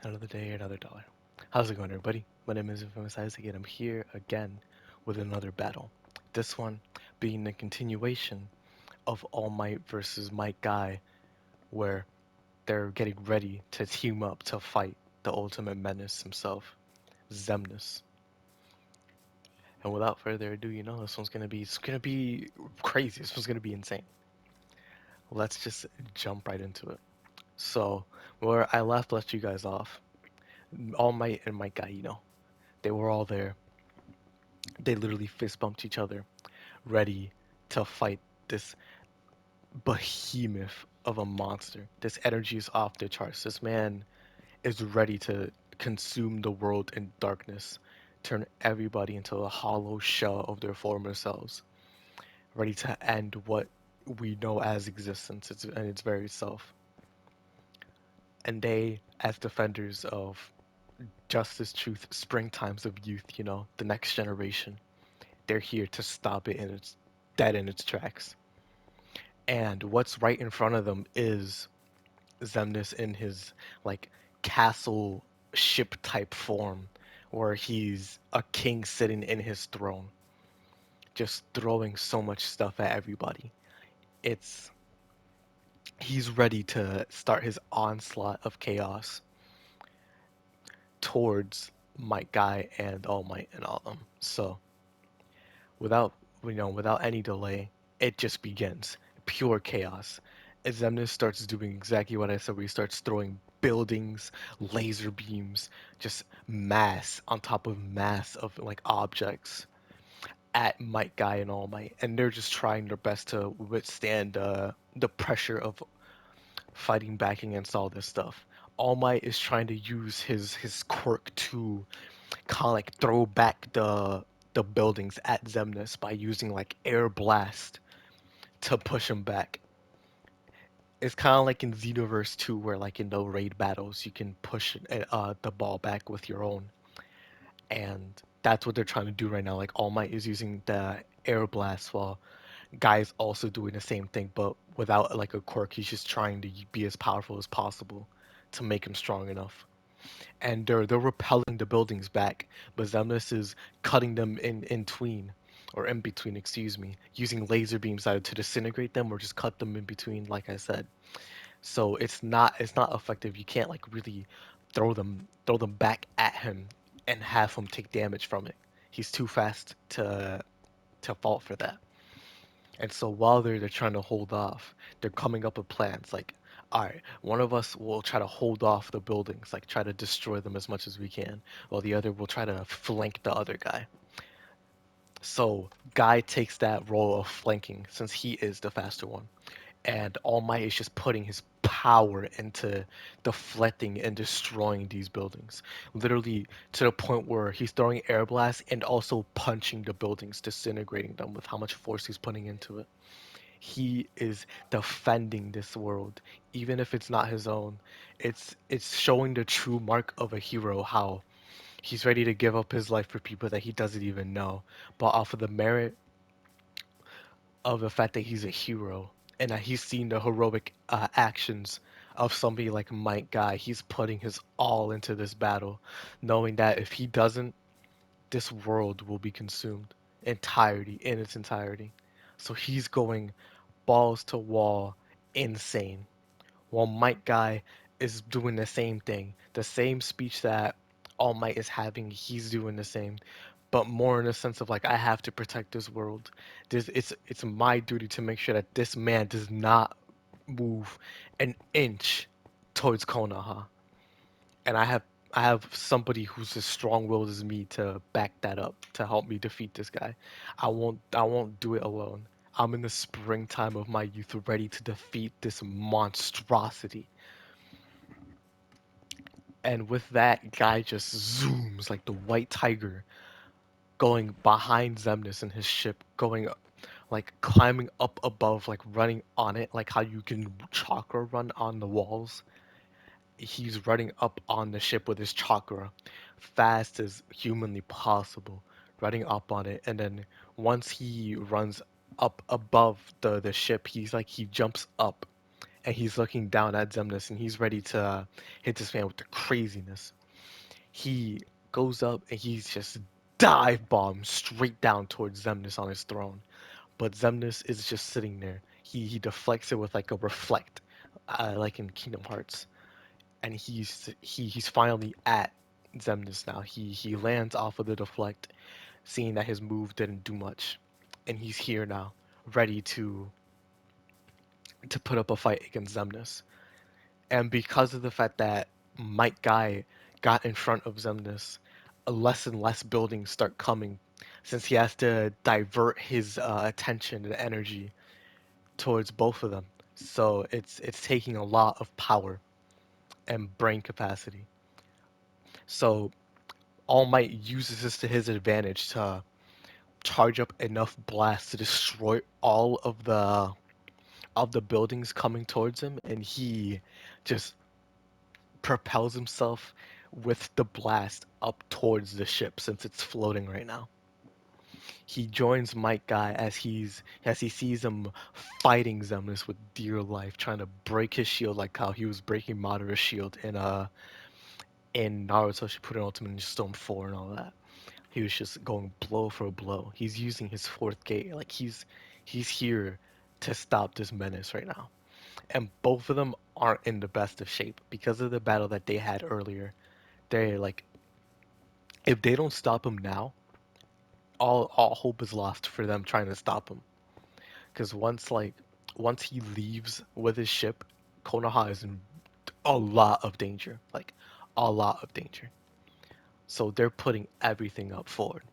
Another day, another dollar. How's it going, everybody? My name is Infamous Isaac, and I'm here again with another battle. This one being the continuation of All Might versus Might Guy, where they're getting ready to team up to fight the ultimate menace himself, Xemnas. And without further ado, this one's gonna be crazy. This one's gonna be insane. Let's just jump right into it. So, where I left you guys off, All Might and Might Guy, they were all there. They literally fist bumped each other, ready to fight this behemoth of a monster. This energy is off the charts. This man is ready to consume the world in darkness, turn everybody into a hollow shell of their former selves, ready to end what we know as existence and its very self. And they, as defenders of justice, truth, spring times of youth, the next generation, they're here to stop it in its dead in its tracks. And what's right in front of them is Xemnas in his like castle ship type form, where he's a king sitting in his throne, just throwing so much stuff at everybody. It's He's ready to start his onslaught of chaos towards Might Guy and All Might and all of them. So without without any delay, it just begins. Pure chaos. Xemnas starts doing exactly what I said, where he starts throwing buildings, laser beams, just mass on top of mass of like objects at Might Guy and All Might, and they're just trying their best to withstand the pressure of fighting back against all this stuff. All Might is trying to use his quirk to kind of like throw back the buildings at Xemnas by using like air blast to push him back. It's kind of like in Xenoverse 2, where like in the raid battles you can push the ball back with your own, and that's what they're trying to do right now. Like All Might is using the air blast, while Guy's also doing the same thing, but without like a quirk. He's just trying to be as powerful as possible to make him strong enough. And they're repelling the buildings back, but Xemnas is cutting them in tween, or in between, excuse me, using laser beams either to disintegrate them or just cut them in between, like I said. So it's not effective. You can't like really throw them back at him and have him take damage from it. He's too fast to fall for that. And so while they're trying to hold off, they're coming up with plans like, all right, one of us will try to hold off the buildings, like try to destroy them as much as we can, while the other will try to flank the other guy. So Guy takes that role of flanking since he is the faster one, and All Might is just putting his power into deflecting and destroying these buildings, literally to the point where he's throwing air blasts and also punching the buildings, disintegrating them with how much force he's putting into it. He is defending this world, even if it's not his own. It's showing the true mark of a hero, how he's ready to give up his life for people that he doesn't even know, but off of the merit of the fact that he's a hero and that he's seen the heroic actions of somebody like Mike Guy. He's putting his all into this battle, knowing that if he doesn't, this world will be consumed in its entirety. So he's going balls to wall insane. While Mike Guy is doing the same thing, the same speech that All Might is having, he's doing the same, but more in a sense of like, I have to protect this world. It's my duty to make sure that this man does not move an inch towards Konoha, and I have somebody who's as strong-willed as me to back that up to help me defeat this guy. I won't do it alone. I'm in the springtime of my youth, ready to defeat this monstrosity. And with that, guy just zooms like the white tiger, going behind Xemnas and his ship, going like climbing up above, like running on it, like how you can chakra run on the walls. He's running up on the ship with his chakra, fast as humanly possible, running up on it. And then once he runs up above the ship, he jumps up and he's looking down at Xemnas, and he's ready to hit this man with the craziness. He goes up and he's just dive bomb straight down towards Xemnas on his throne. But Xemnas is just sitting there. He deflects it with like a reflect, like in Kingdom Hearts, and he's finally at Xemnas now. He lands off of the deflect, seeing that his move didn't do much, and he's here now, ready to put up a fight against Xemnas. And because of the fact that Mike Guy got in front of Xemnas, less and less buildings start coming, since he has to divert his attention and energy towards both of them. So it's taking a lot of power and brain capacity. So All Might uses this to his advantage to charge up enough blasts to destroy all of the buildings coming towards him, and he just propels himself with the blast up towards the ship since it's floating right now. He joins Mike Guy as he sees him fighting Xemnas with dear life, trying to break his shield like how he was breaking Madara's shield in Naruto Shippuden Ultimate Ninja Storm 4 and all that. He was just going blow for blow. He's using his fourth gate. Like he's here to stop this menace right now. And both of them aren't in the best of shape because of the battle that they had earlier. They like if they don't stop him now, all hope is lost for them trying to stop him. Because once he leaves with his ship, Konoha is in a lot of danger. Like a lot of danger. So they're putting everything up forward.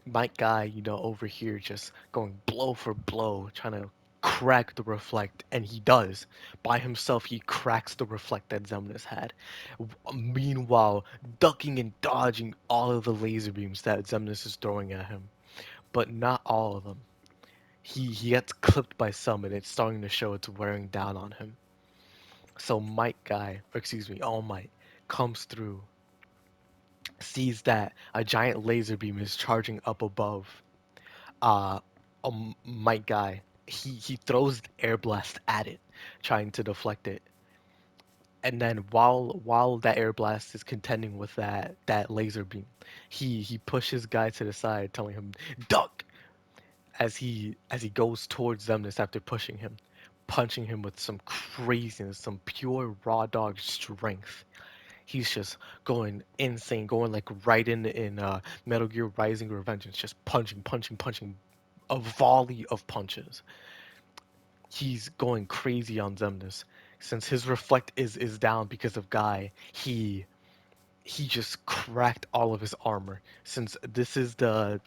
My guy, over here just going blow for blow, trying to crack the reflect, and he does. By himself, he cracks the reflect that Xemnas had. Meanwhile, ducking and dodging all of the laser beams that Xemnas is throwing at him. But not all of them. He gets clipped by some, and it's starting to show it's wearing down on him. So Might Guy, or excuse me, All Might, comes through, sees that a giant laser beam is charging up above uh, Might Guy. He throws air blast at it, trying to deflect it. And then while that air blast is contending with that laser beam, he pushes Guy to the side, telling him duck as he goes towards Xemnas after pushing him, punching him with some craziness, some pure raw dog strength. He's just going insane, going like right in Metal Gear Rising Revengeance, just punching, punching, punching, a volley of punches. He's going crazy on Xemnas. Since his reflect is down because of Guy, he just cracked all of his armor. Since this is the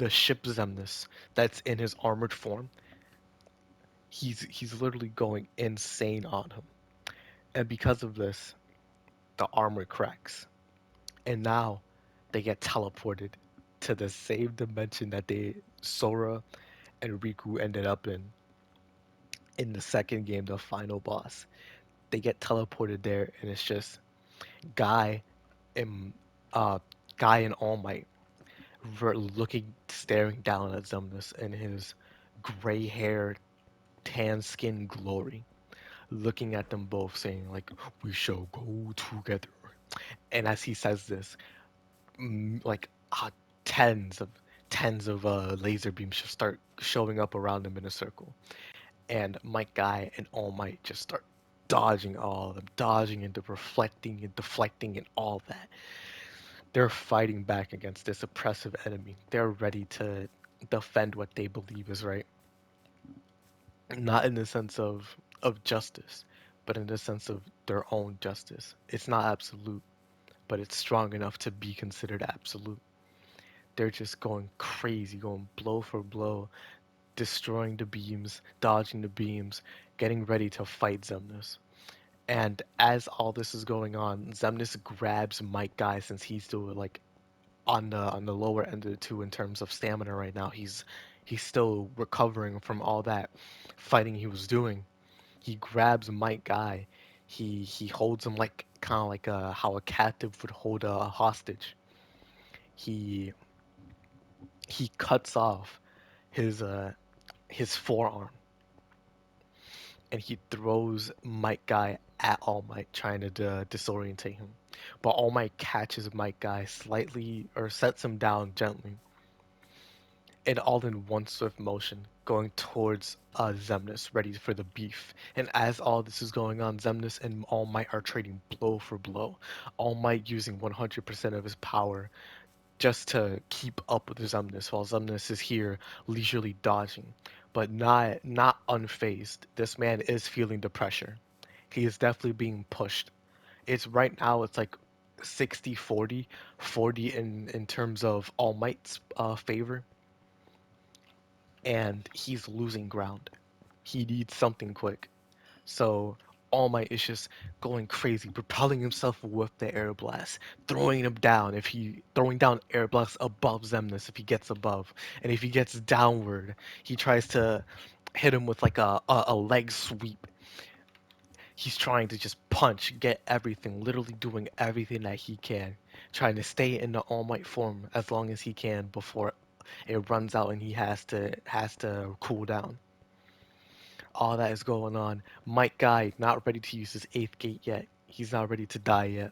ship Xemnas that's in his armored form, he's literally going insane on him. And because of this, the armor cracks. And now they get teleported to the same dimension that they Sora and Riku ended up in the second game, the final boss. They get teleported there, and it's just Guy and uh Guy and All Might looking, staring down at Xemnas in his gray hair, tan skin glory, looking at them both, saying like, "We shall go together." And as he says this, like tens of tens of laser beams just start showing up around him in a circle, and my guy and All Might just start dodging all of them, dodging and reflecting and deflecting and all that. They're fighting back against this oppressive enemy. They're ready to defend what they believe is right, not in the sense of justice, but in the sense of their own justice. It's not absolute, but it's strong enough to be considered absolute. They're just going crazy, going blow for blow, destroying the beams, dodging the beams, getting ready to fight Xemnas. And as all this is going on, Xemnas grabs Mike Guy since he's still like on the lower end of the two in terms of stamina right now. He's still recovering from all that fighting he was doing. He grabs Mike Guy. He holds him like kind of like how a captive would hold a hostage. He he cuts off his his forearm, and he throws Might Guy at All Might, trying to disorientate him. But All Might catches Might Guy slightly or sets him down gently, and all in one swift motion, going towards Xemnas, ready for the beef. And as all this is going on, Xemnas and All Might are trading blow for blow. All Might using 100% of his power just to keep up with Xemnas, while Xemnas is here leisurely dodging, but not unfazed. This man is feeling the pressure. He is definitely being pushed. It's right now it's like 60-40, 40 in terms of All Might's favor, and he's losing ground. He needs something quick. So All Might is just going crazy, propelling himself with the air blast, throwing him down if he throwing down air blasts above Xemnas if he gets above. And if he gets downward, he tries to hit him with like a leg sweep. He's trying to just punch, get everything, literally doing everything that he can, trying to stay in the All Might form as long as he can before it runs out and he has to cool down. All that is going on. Mike Guy not ready to use his eighth gate yet. He's not ready to die yet.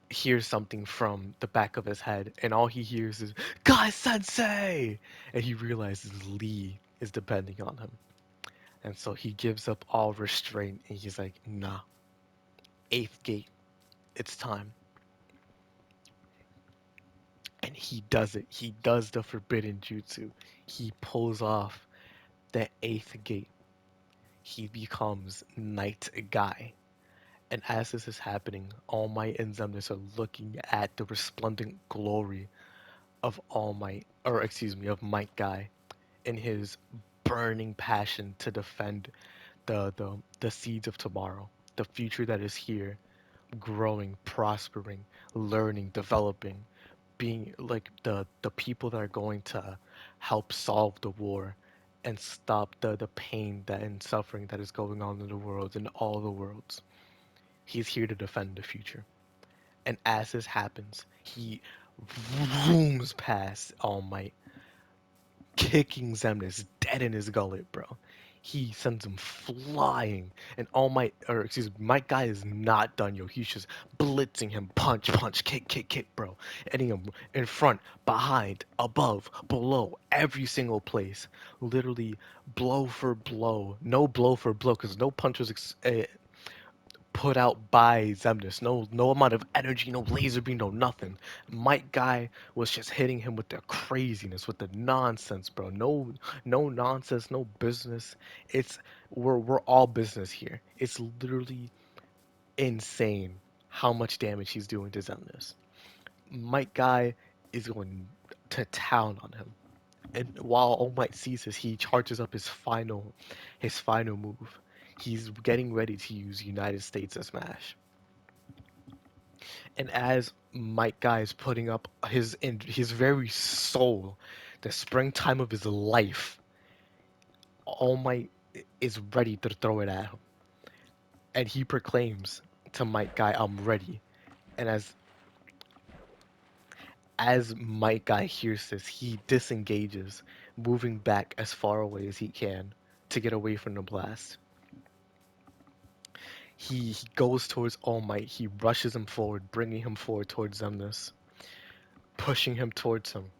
Hears something from the back of his head, and all he hears is Guy Sensei, and he realizes Lee is depending on him, and so he gives up all restraint, and he's like, "Nah, eighth gate, it's time." And he does it. He does the forbidden jutsu. He pulls off the eighth gate. He becomes Night Guy. And as this is happening, All Might and Xemnas are looking at the resplendent glory of All Might, or excuse me, of Might Guy, in his burning passion to defend the seeds of tomorrow, the future that is here, growing, prospering, learning, developing, being like the people that are going to help solve the war and stop the pain that and suffering that is going on in the world, in all the worlds. He's here to defend the future. And as this happens, he zooms past All Might, kicking Xemnas dead in his gullet, bro. He sends him flying, and All Might, or excuse me, my guy is not done, yo. He's just blitzing him, punch, punch, kick, kick, kick, bro. Hitting him in front, behind, above, below, every single place. Literally, blow for blow. No blow for blow, because no punch was put out by Xemnas. No amount of energy, no laser beam, no nothing. Mike Guy was just hitting him with the craziness, with the nonsense, bro. No nonsense, no business. It's we're all business here. It's literally insane how much damage he's doing to Xemnas. Mike Guy is going to town on him. And while All Might sees this, he charges up his final move. He's getting ready to use United States as Smash. And as Mike Guy is putting up his very soul, the springtime of his life, All Might is ready to throw it at him. And he proclaims to Mike Guy, "I'm ready." And as Mike Guy hears this, he disengages, moving back as far away as he can to get away from the blast. He goes towards All Might. He rushes him forward, bringing him forward towards Xemnas, pushing him towards him,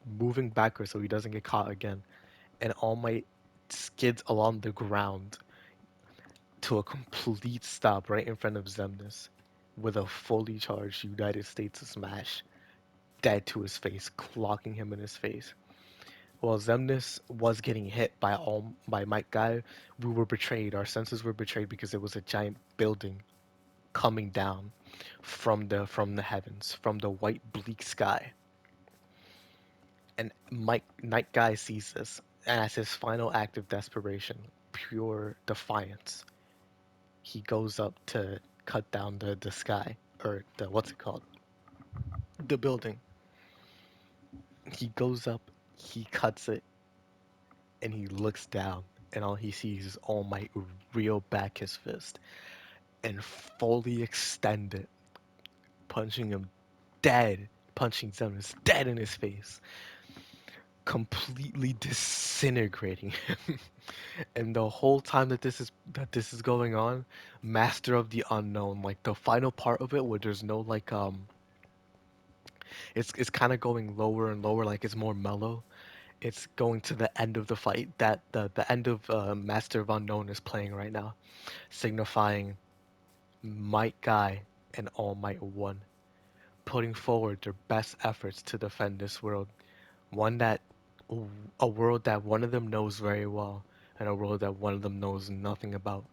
moving backwards so he doesn't get caught again. And All Might skids along the ground to a complete stop right in front of Xemnas with a fully charged United States smash dead to his face, clocking him in his face. While Xemnas was getting hit by Mike Guy, we were betrayed. Our senses were betrayed because it was a giant building coming down from the heavens, from the white bleak sky. And Mike Night Guy sees this, and as his final act of desperation, pure defiance, he goes up to cut down the sky, or the what's it called? The building. He goes up, he cuts it, and he looks down, and all he sees is All Might reel back his fist and fully extend it, punching him dead, punching Xemnas dead in his face. completely disintegrating him. And the whole time that this is going on, Master of the Unknown, like the final part of it where there's no like it's kind of going lower and lower, like it's more mellow. It's going to the end of the fight. That the end of Master of Unknown is playing right now, signifying Might Guy and All Might One, putting forward their best efforts to defend this world, one that a world that one of them knows very well, and a world that one of them knows nothing about.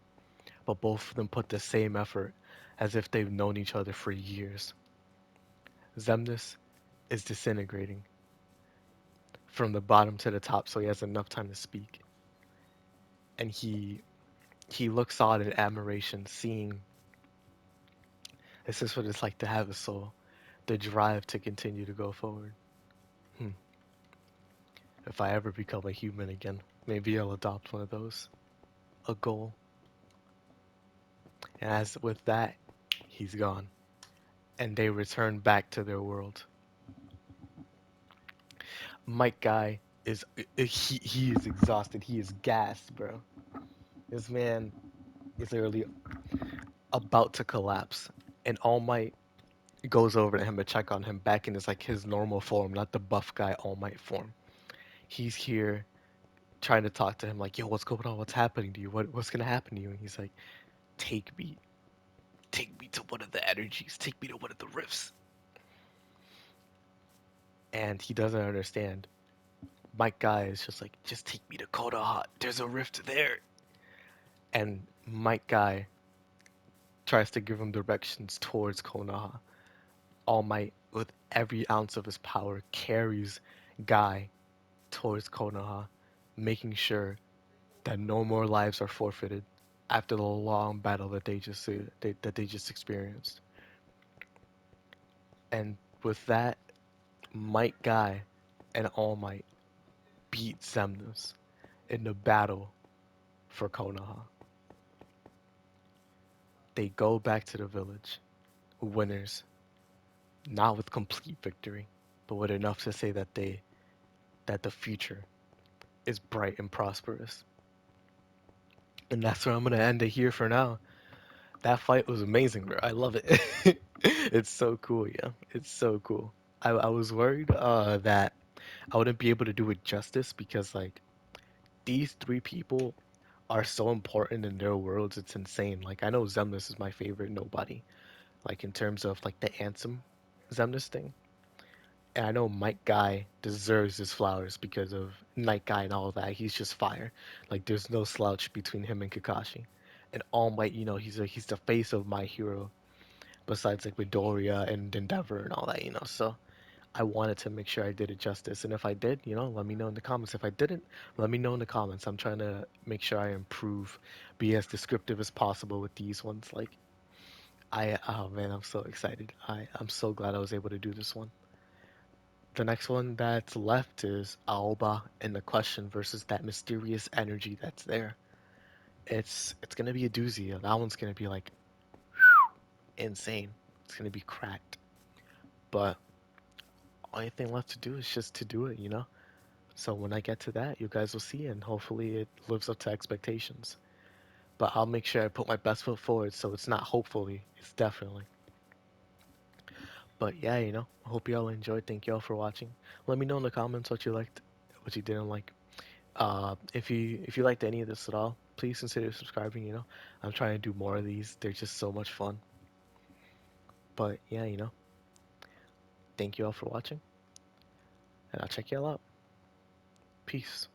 But both of them put the same effort as if they've known each other for years. Xemnas is disintegrating from the bottom to the top so he has enough time to speak. And he looks on in admiration, seeing this is what it's like to have a soul, the drive to continue to go forward. Hmm. If I ever become a human again, maybe I'll adopt one of those. A goal. And as with that, he's gone. And they return back to their world. Mike Guy is he is exhausted. He is gassed, bro. This man is literally about to collapse. And All Might goes over to him to check on him back in his like his normal form, not the buff guy All Might form. He's here trying to talk to him like, yo, what's going on? What's happening to you? What's gonna happen to you? And he's like, take me. Take me to one of the energies. Take me to one of the rifts. And he doesn't understand. Mike Guy is just like, just take me to Konoha. There's a rift there. And Mike Guy tries to give him directions towards Konoha. All Might, with every ounce of his power, carries Guy towards Konoha, making sure that no more lives are forfeited after the long battle that they just experienced. And with that, Might Guy and All Might beat Xemnas in the battle for Konoha. They go back to the village, winners, not with complete victory, but with enough to say that the future is bright and prosperous. And that's where I'm gonna end it here for now. That fight was amazing, bro. I love it. It's so cool, yeah. It's so cool. I was worried that I wouldn't be able to do it justice because like these three people are so important in their worlds. It's insane. Like I know Xemnas is my favorite nobody. Like in terms of like the Ansem Xemnas thing. And I know Mike Guy deserves his flowers because of Night Guy and all that. He's just fire. Like there's no slouch between him and Kakashi. And All Might, he's the face of my hero. Besides like Midoriya and Endeavor and all that, So I wanted to make sure I did it justice. And if I did, let me know in the comments. If I didn't, let me know in the comments. I'm trying to make sure I improve, be as descriptive as possible with these ones. Like oh man, I'm so excited. I'm so glad I was able to do this one. The next one that's left is Aoba and the question versus that mysterious energy that's there. It's gonna be a doozy. That one's gonna be like insane. It's gonna be cracked. But only thing left to do is just to do it. So when I get to that, you guys will see, and hopefully it lives up to expectations. But I'll make sure I put my best foot forward, so it's not hopefully, it's definitely. But yeah, I hope you all enjoyed. Thank you all for watching. Let me know in the comments what you liked, what you didn't like. If you liked any of this at all, please consider subscribing. I'm trying to do more of these. They're just so much fun. But yeah, thank you all for watching, and I'll check you all out. Peace.